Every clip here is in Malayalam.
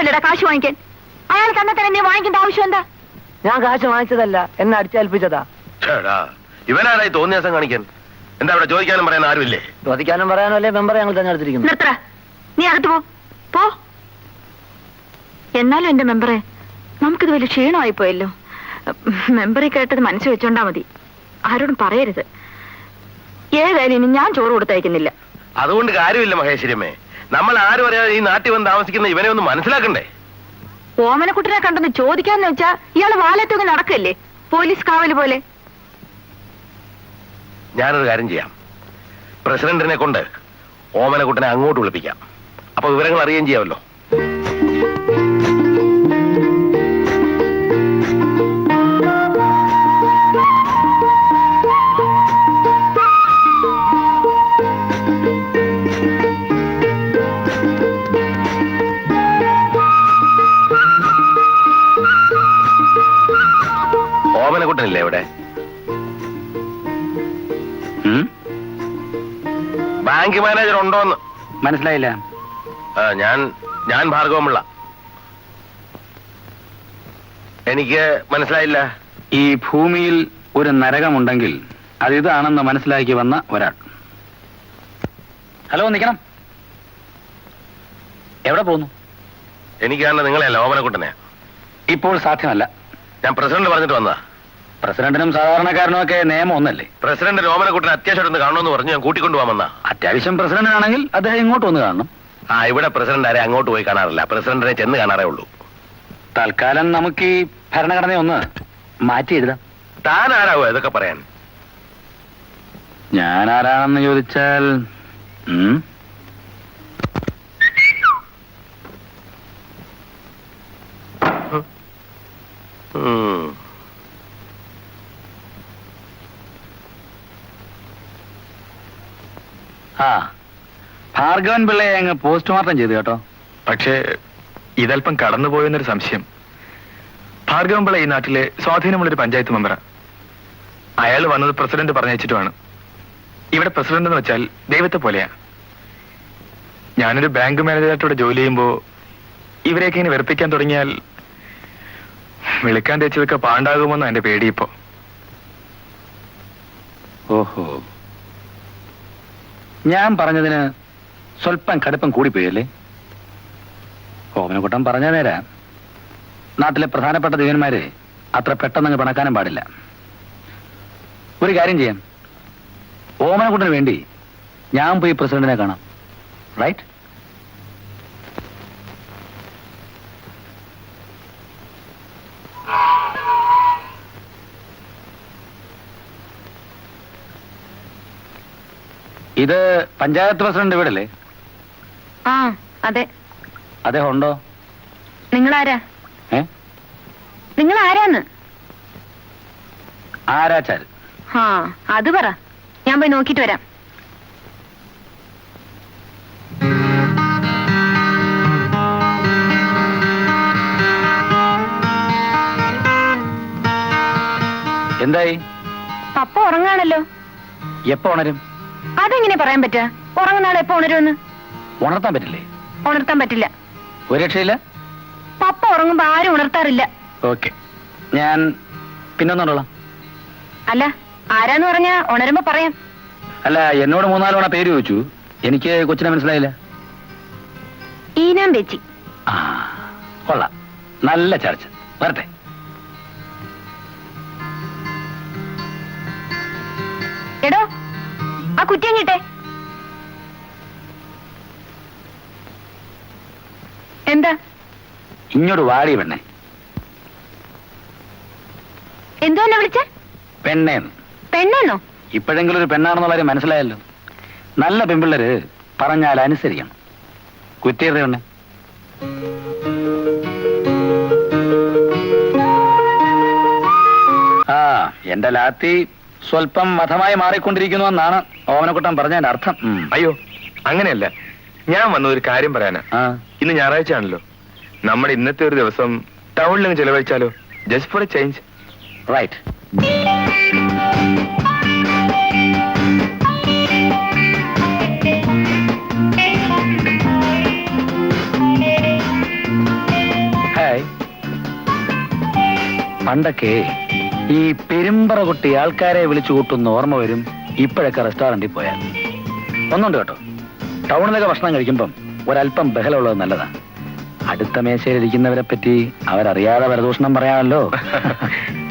അറിയാമല്ലോടാ കാശ് വാങ്ങിക്കാൻ. അയാൾ തന്നെ തന്നെ നീ വാങ്ങിക്കേണ്ട ആവശ്യം എന്താ? ഞാൻ കാശ് വാങ്ങിച്ചതല്ല, എന്നെ അടിച്ചേൽപ്പിച്ചതാ. ഇവനാരായി തോന്നിയ ദിവസം കാണിക്കാൻ? എന്താ അവിടെ ചോദിക്കാനും പറയാൻ ആരുമില്ലേ? ചോദിക്കാനും പറയാനും അല്ലേ മെമ്പറെ ഞങ്ങൾ തെരഞ്ഞെടുത്തിരിക്കുന്നു. നിർത്തറ, നീ അകത്ത് പോ. എന്നാലും എന്റെ മെമ്പറെ, നമുക്കിത് വലിയ ക്ഷീണമായി പോയല്ലോ. മെമ്പറെ കേട്ടത് മനസ്സിൽ വെച്ചോണ്ടാ മതി, ആരോടും പറയരുത്. ഏതായാലും ഇനി ഞാൻ ചോറ് കൊടുത്തയക്കുന്നില്ല. അതുകൊണ്ട് കാര്യമില്ല മഹേശ്വരിയമ്മേ. നമ്മൾ ആരും അറിയാതെ ഈ നാട്ടിൽ വന്ന് താമസിക്കുന്ന ഇവനെ ഒന്ന് മനസ്സിലാക്കണ്ടേ? ഓമനക്കുട്ടനെ കണ്ടെന്ന് ചോദിക്കാന്ന് വെച്ചാ ഇയാള് വാലത്തൊക്കെ നടക്കല്ലേ, പോലീസ് കാവല് പോലെ. ഞാനൊരു കാര്യം ചെയ്യാം, പ്രസിഡന്റിനെ കൊണ്ട് ഓമനക്കുട്ടനെ അങ്ങോട്ട് വിളിപ്പിക്കാം. അപ്പൊ വിവരങ്ങൾ അറിയുകയും ചെയ്യാമല്ലോ. ഓമനക്കുട്ടനില്ലേ ഇവിടെ? ബാങ്ക് മാനേജർ ഉണ്ടോന്ന് മനസ്സിലായില്ല. ഞാൻ ഭാർഗവമുള്ള. എനിക്ക് മനസ്സിലായില്ല. ഈ ഭൂമിയിൽ ഒരു നരകമുണ്ടെങ്കിൽ അത് ഇതാണെന്ന് മനസ്സിലാക്കി വന്ന ഒരാൾ. ഹലോ, നിൽക്കണം. എവിടെ പോകുന്നു? എനിക്ക് കാണുന്നത് നിങ്ങളെയല്ല, ഓമനക്കുട്ടനെ. ഇപ്പോൾ സാധ്യമല്ല. ഞാൻ പ്രസിഡന്റ് പറഞ്ഞിട്ട് വന്നതാ. പ്രസിഡന്റിനും സാധാരണക്കാരനും ഒക്കെ നിയമം ഒന്നല്ലേ? പ്രസിഡന്റ് ഓമനക്കുട്ടനെ അത്യാവശ്യമായിട്ടൊന്ന് കാണണമെന്ന് പറഞ്ഞു ഞാൻ കൂട്ടിക്കൊണ്ടുപോകാമെന്നാ. അത്യാവശ്യം പ്രസിഡന്റിനാണെങ്കിൽ അദ്ദേഹം ഇങ്ങോട്ട് വന്ന് കാണണം. ഇവിടെ പ്രസിഡന്റ് ആരെ അങ്ങോട്ട് പോയി കാണാറില്ല, പ്രസിഡന്റിനെ ചെന്ന് കാണാറേ ഉള്ളൂ. തൽക്കാലം നമുക്ക് ഈ ഭരണഘടന ഒന്ന് മാറ്റി എഴുതാം. താൻ ആരാവോ ഇതൊക്കെ പറയാൻ? ഞാൻ ആരാണെന്ന് ചോദിച്ചാൽ ഭാർഗവൻ പിള്ളയെ അങ്ങ് പോസ്റ്റ്മോർട്ടം ചെയ്തു കേട്ടോ. പക്ഷേ ഇതല്പം കടന്നുപോയെന്നൊരു സംശയം. ഭാർഗവൻ പിള്ള ഈ നാട്ടിലെ സ്വാധീനമുള്ളൊരു പഞ്ചായത്ത് മെമ്പറാ. അയാൾ വന്നത് പ്രസിഡന്റ് പറഞ്ഞയച്ചിട്ടുമാണ്. ഇവിടെ പ്രസിഡന്റ് എന്ന് വെച്ചാൽ ദൈവത്തെ പോലെയാ. ഞാനൊരു ബാങ്ക് മാനേജറായിട്ടൂടെ ജോലി ചെയ്യുമ്പോ ഇവരെയൊക്കെ ഇങ്ങനെ വെറുപ്പിക്കാൻ തുടങ്ങിയാൽ വിളിക്കാൻ തേച്ചതൊക്കെ പാണ്ടാകുമെന്നോ എന്റെ പേടി ഇപ്പോ. ഓഹോ, ഞാൻ പറഞ്ഞതിന് സ്വല്പം കടുപ്പം കൂടിപ്പോയല്ലേ? ഓമനക്കുട്ടൻ പറഞ്ഞ നേരാ. നാട്ടിലെ പ്രധാനപ്പെട്ട ദിവന്മാര് അത്ര പെട്ടെന്ന് പിണക്കാനും പാടില്ല. ഒരു കാര്യം ചെയ്യാം, ഓമനക്കുട്ടന് വേണ്ടി ഞാൻ പോയി പ്രസിഡന്റിനെ കാണാം. റൈറ്റ്? ഇത് പഞ്ചായത്ത് പ്രസിഡന്റ് വീടല്ലേ? ആ അതെ. അദ്ദേഹം ഉണ്ടോ? നിങ്ങളാരാ? നിങ്ങൾ ആരാന്ന്? ആരാച്ചാൽ? ആ അത് പറ, ഞാൻ പോയി നോക്കിട്ട് വരാം. എന്തായി? പപ്പ ഉറങ്ങാണല്ലോ. എപ്പോ ഉണരും? അതെങ്ങനെ പറയാൻ പറ്റാ? ഉറങ്ങുന്ന ആൾ എപ്പോ ഉണരുമെന്ന്? ഉണർത്താൻ പറ്റില്ലേ? ഉണർത്താൻ പറ്റില്ല. ഒരു രക്ഷയില്ല. പപ്പ ഉറങ്ങുമ്പോ ആരും ഉണർത്താറില്ല. ഓക്കെ, ഞാൻ പിന്നൊന്നുണ്ടോളാം. അല്ല, ആരാന്ന് പറഞ്ഞാ ഉണരുമ്പോ പറയാം. അല്ല, എന്നോട് 3-4 തവണ പേര് ചോദിച്ചു. എനിക്ക് കൊച്ചിനെ മനസ്സിലായില്ല. ഈനാം വെച്ചി. ആ കൊള്ളാം, നല്ല ചർച്ച. വരട്ടെ. എടോ, ആ കുറ്റിയും കിട്ടെ. എന്താ? ഇങ്ങോട്ട് വാടി പെണ്ണെ. എന്തോ എന്നെ വിളിച്ചേ? പെണ്ണേന്ന്. പെണ്ണെന്നോ? ഇപ്പോഴെങ്കിലും ഒരു പെണ്ണാണെന്നുള്ള കാര്യം മനസ്സിലായല്ലോ. നല്ല പെൺപിള്ളേര് പറഞ്ഞാൽ അനുസരിക്കണം. കുറ്റിയുടെ പെണ്ണെ. ആ, എന്റെ ലാത്തി സ്വല്പം മതമായി മാറിക്കൊണ്ടിരിക്കുന്നു എന്നാണ് ഓമനക്കുട്ടൻ പറഞ്ഞതിന്റെ അർത്ഥം. അയ്യോ, അങ്ങനെയല്ല. ഞാൻ വന്ന ഒരു കാര്യം പറയാനാ. ഇന്ന് ഞായറാഴ്ച ആണല്ലോ. നമ്മുടെ ഇന്നത്തെ ഒരു ദിവസം ടൗണിൽ ചെലവഴിച്ചാലോ? Just for a change. Right. പണ്ടൊക്കെ ഈ പെരുമ്പറ കൊട്ടി ആൾക്കാരെ വിളിച്ചു കൂട്ടുന്ന ഓർമ്മ വരും ഇപ്പോഴൊക്കെ റെസ്റ്റോറന്റിൽ പോയാൽ. ഒന്നുണ്ട് കേട്ടോ, ടൗണിലൊക്കെ ഭക്ഷണം കഴിക്കുമ്പം ഒരല്പം ബഹളമുള്ളത് നല്ലതാണ്. അടുത്ത മേശയിലിരിക്കുന്നവരെ പറ്റി അവരറിയാതെ പരദൂഷണം പറയാമല്ലോ.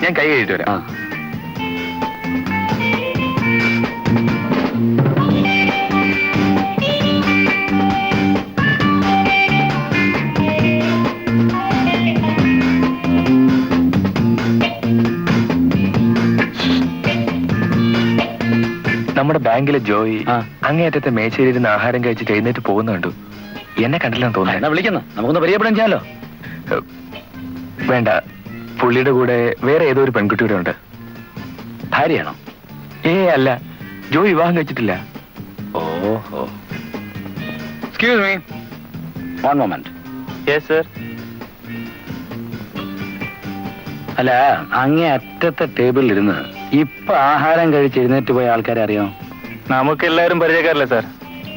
ഞാൻ കൈ കഴിയിട്ട് വരാം. ആ. നമ്മുടെ ബാങ്കിലെ ജോയി ആ. അങ്ങേയറ്റത്തെ മേശയിലിരുന്ന് ആഹാരം കഴിച്ചിട്ട് എഴുന്നേറ്റ് പോകുന്ന കണ്ടു. എന്നെ കണ്ടില്ലെന്ന് എന്നാ തോന്നുന്നു. വിളിക്കുന്നു, നമുക്കൊന്ന് പരിചയപ്പെടാൻ ചെയ്യാലോ. വേണ്ട, പുള്ളിയുടെ കൂടെ വേറെ ഏതോ ഒരു പെൺകുട്ടി കൂടെ ഉണ്ട്. ഭാര്യയാണോ? അല്ല, ജോയി വിവാഹം കഴിച്ചിട്ടില്ല. ഓഹോ. Excuse me, one moment. അല്ല, അങ്ങേ അറ്റത്തെ ടേബിളിൽ ഇരുന്ന് ഇപ്പൊ ആഹാരം കഴിച്ച് എഴുന്നേറ്റ് പോയ ആൾക്കാരെ അറിയാമോ? നമുക്ക് എല്ലാവരും പരിചയക്കാരല്ലേ സാർ?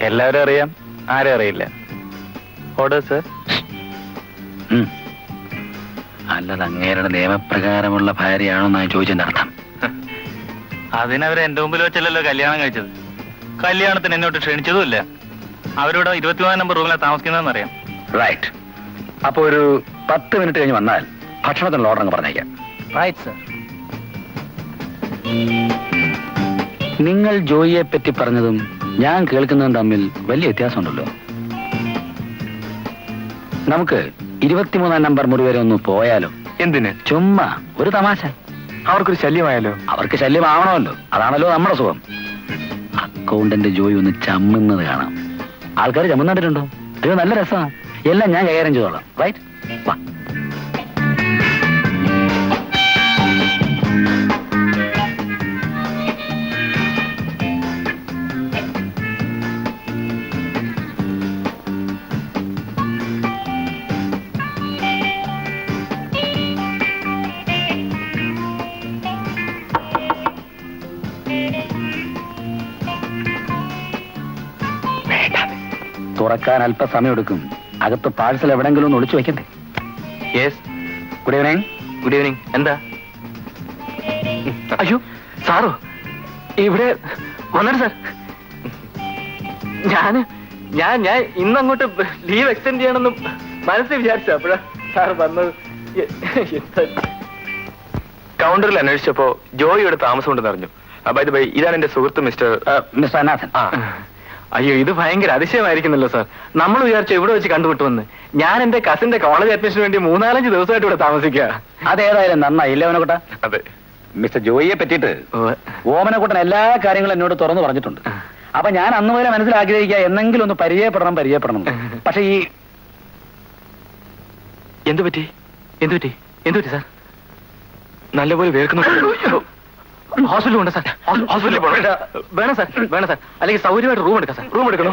എല്ലാവരും അറിയാം, ആരും അറിയില്ല. Order sir. അല്ലത് അങ്ങേരുടെ നിയമപ്രകാരമുള്ള ഭാര്യയാണോ എന്നാണ് ചോദിച്ചതിന്റെ അർത്ഥം. അതിനവർ എന്റെ മുമ്പിൽ വെച്ചല്ലോ കല്യാണം കഴിച്ചത്. കല്യാണത്തിന് എന്നോട്ട് ക്ഷണിച്ചതുമില്ല. അവരോട് 23 നമ്പർ റൂമിലാണ് താമസിക്കുന്നതെന്ന് അറിയാം. റൈറ്റ്. അപ്പൊ ഒരു 10 മിനിറ്റ് കഴിഞ്ഞ് വന്നാൽ ഭക്ഷണത്തിനുള്ള ഓർഡർ അങ്ങ് പറഞ്ഞേക്കാം. Right sir. നിങ്ങൾ ജോയിയെ പറ്റി പറഞ്ഞതും ഞാൻ കേൾക്കുന്നതും തമ്മിൽ വലിയ വ്യത്യാസമുണ്ടല്ലോ. നമുക്ക് 23 നമ്പർ മുറി വരെ ഒന്ന് പോയാലോ? എന്തിന്? ചുമ്മാ ഒരു തമാശ. അവർക്കൊരു ശല്യമായാലോ? അവർക്ക് ശല്യമാവണമല്ലോ, അതാണല്ലോ നമ്മുടെ സുഖം. അക്കൗണ്ടന്റ് ജോയി ഒന്ന് ചമ്മുന്നത് കാണാം. ആൾക്കാർ ചമ്മുന്നിട്ടുണ്ടോ? അയ്യോ, നല്ല രസമാണ്. എല്ലാം ഞാൻ കൈകാര്യം ചെയ്തോളാം. റൈറ്റ്, വാ. തുറക്കാൻ അല്പസമയം എടുക്കും. അകത്ത് പാഴ്സൽ എവിടെങ്കിലും ഒന്ന് ഒളിച്ചു വെക്കണ്ടേ? Yes. Good evening. Good evening. എന്താ? അയ്യോ, സാറോ ഇവിടെ വന്നിട്ട് സാർ? ഞാൻ ഇന്നങ്ങോട്ട് ലീവ് എക്സ്റ്റെൻഡ് ചെയ്യണമെന്നും മനസ്സിൽ വിചാരിച്ച അപ്പോഴാ സാർ വന്നത്. കൗണ്ടറിൽ അന്വേഷിച്ചപ്പോ ജോയി ഇവിടെ താമസമുണ്ടെന്ന് അറിഞ്ഞു. ബൈ ദ ബൈ, ഇതാണ് എന്റെ സുഹൃത്ത് മിസ്റ്റർ അനാഥൻ. അയ്യോ, ഇത് ഭയങ്കര അതിശയമായിരിക്കുന്നല്ലോ സാർ. നമ്മൾ വിചാരിച്ചു ഇവിടെ വെച്ച് കണ്ടുമുട്ടുമെന്ന്. ഞാൻ എന്റെ കസിന്റെ കോളേജ് അഡ്മിഷന് വേണ്ടി 3-4 ദിവസമായിട്ട് ഇവിടെ താമസിക്കുക. അതേതായാലും നന്നായില്ലേ ഓമനക്കുട്ട? അതെ. മിസ്റ്റർ ജോയിയെ പറ്റിയിട്ട് ഓമനക്കുട്ടൻ എല്ലാ കാര്യങ്ങളും എന്നോട് തുറന്നു പറഞ്ഞിട്ടുണ്ട്. അപ്പൊ ഞാൻ അന്ന് മുതലേ മനസ്സിൽ ആഗ്രഹിക്കുക എന്നെങ്കിലും ഒന്ന് പരിചയപ്പെടണം. പക്ഷെ ഈ എന്തു പറ്റി സാർ? നല്ലപോലെ വേർക്കുന്നു. ഹോസ്പിറ്റലിൽ ഉണ്ട് സാർ. ഹോസ്പിറ്റലിൽ വേണം സാർ. അല്ലെങ്കിൽ സൗകര്യമായിട്ട് റൂം എടുക്കാം സാർ. റൂം എടുക്കണോ?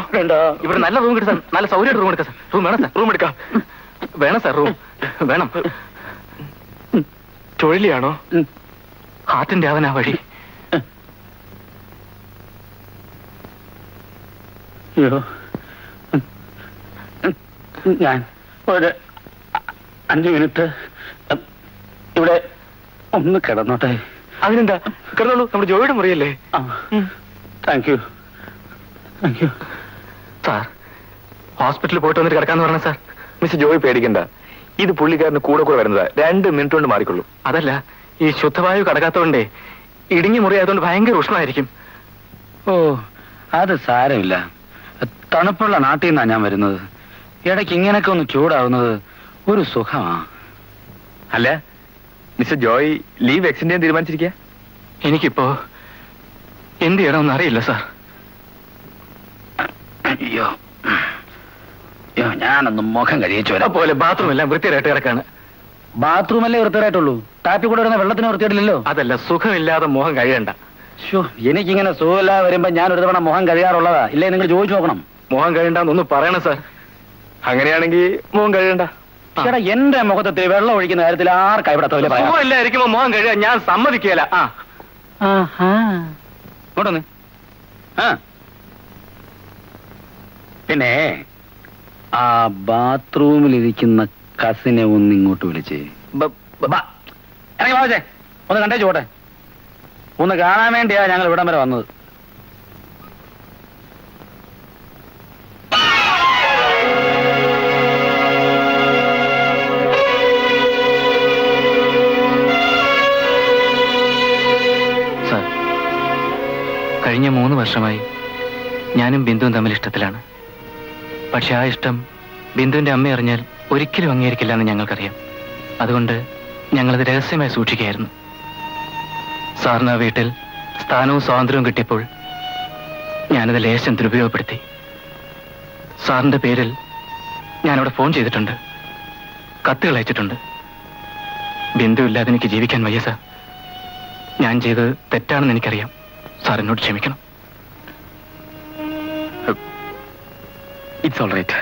ഇവിടെ നല്ല റൂം കിട്ടും സാർ. നല്ല സൗകര്യമായിട്ട് റൂം എടുക്കാം സാർ. റൂം വേണം സാർ. റൂം എടുക്കാം. വേണം സാർ, റൂം വേണം. ചുഴലിയാണോ? ഹാർട്ടിന്റെ അവനാ വഴി. ഞാൻ ഒരു 5 മിനിറ്റ് ഇവിടെ ഒന്ന് കിടന്നോട്ടെ. അതിനെന്താ, കിടന്നോളൂ. നമ്മുടെ ജോയിയുടെ മുറിയല്ലേ? Thank you. സാർ, ഹോസ്പിറ്റലിൽ പോയിട്ട് വന്നിട്ട് കിടക്കാന്ന് പറഞ്ഞ സാർ. മിസ്റ്റർ ജോയി പേടിക്കണ്ട, ഇത് പുള്ളിക്കാരന് കൂടെ വരുന്നതാ. 2 മിനിറ്റ് കൊണ്ട് മാറിക്കൊള്ളൂ. അതല്ല, ഈ ശുദ്ധവായു കടക്കാത്തോണ്ടേ ഇടുങ്ങി മുറിയായതുകൊണ്ട് ഭയങ്കര ഉഷ്ണമായിരിക്കും. ഓ, അത് സാരമില്ല. തണുപ്പുള്ള നാട്ടിൽ നിന്നാണ് ഞാൻ വരുന്നത്. ഇടയ്ക്ക് ഇങ്ങനെയൊക്കെ ഒന്ന് ചൂടാവുന്നത് ഒരു സുഖമാ. അല്ല, മിസ്റ്റർ ജോയ് ലീവ് എക്സ്റ്റെൻഡ് ചെയ്യാൻ തീരുമാനിച്ചിരിക്കുക? എനിക്കിപ്പോ എന്ത് ചെയ്യണമെന്ന് അറിയില്ല സാർ. അയ്യോ, ഞാനൊന്ന് മുഖം കഴിച്ചു വരാം. പോലെ ബാത്റൂം എല്ലാം വൃത്തിയായിട്ട് കിടക്കാണ്. ബാത്റൂമല്ലേ വൃത്തിയായിട്ടുള്ളൂ, ടാപ്പിൽ കൂടെ വരുന്ന വെള്ളത്തിന് വൃത്തിയായിട്ടില്ലല്ലോ. അതല്ല, സുഖമില്ലാതെ മുഖം കഴിയണ്ട. എനിക്കിങ്ങനെ സുഖമില്ലാതെ വരുമ്പോ ഞാൻ ഒരു തവണ മുഖം കഴിയാറുള്ളതാ. ഇല്ലേ, നിങ്ങൾ ചോദിച്ചു നോക്കണം. മുഖം കഴിയണ്ടെന്നൊന്ന് പറയണം സാർ. അങ്ങനെയാണെങ്കിൽ മുഖം കഴിയണ്ട. ചേട്ടാ, എന്റെ മുഖത്തെ വെള്ളം ഒഴിക്കുന്ന കാര്യത്തിൽ ആർക്കാ ഇവിടെ തൊഴിൽ പറയാം? സുഖമില്ലായിരിക്കുമ്പോ മുഖം കഴിയാൻ ഞാൻ സമ്മതിക്കുകയില്ല. ഇങ്ങോട്ടൊന്ന്. പിന്നെ ആ ബാത്റൂമിലിരിക്കുന്ന കസിനെ ഒന്ന് ഇങ്ങോട്ട് വിളിച്ചേ. ഇറങ്ങി വാവച്ചേ, ഒന്ന് കണ്ടേച്ചു പോട്ടെ. ഒന്ന് കാണാൻ വേണ്ടിയാ ഞങ്ങൾ ഇവിടം വരെ വന്നത്. സാർ, കഴിഞ്ഞ 3 വർഷമായി ഞാനും ബിന്ദുവും തമ്മിൽ ഇഷ്ടത്തിലാണ്. പക്ഷെ ആ ഇഷ്ടം ബിന്ദുവിന്റെ അമ്മ അറിഞ്ഞാൽ ഒരിക്കലും അംഗീകരിക്കില്ല എന്ന് ഞങ്ങൾക്കറിയാം. അതുകൊണ്ട് ഞങ്ങളത് രഹസ്യമായി സൂക്ഷിക്കുകയായിരുന്നു. സാറിന് ആ വീട്ടിൽ സ്ഥാനവും സ്വാതന്ത്ര്യവും കിട്ടിയപ്പോൾ ഞാനത് ലേശം ദുരുപയോഗപ്പെടുത്തി. സാറിന്റെ പേരിൽ ഞാനവിടെ ഫോൺ ചെയ്തിട്ടുണ്ട്, കത്തുകൾ അയച്ചിട്ടുണ്ട്. ബിന്ദു ഇല്ലാതെ എനിക്ക് ജീവിക്കാൻ വയ്യ സാർ. ഞാൻ ചെയ്തത് തെറ്റാണെന്ന് എനിക്കറിയാം. സാർ എന്നോട് ക്ഷമിക്കണം. It's all right.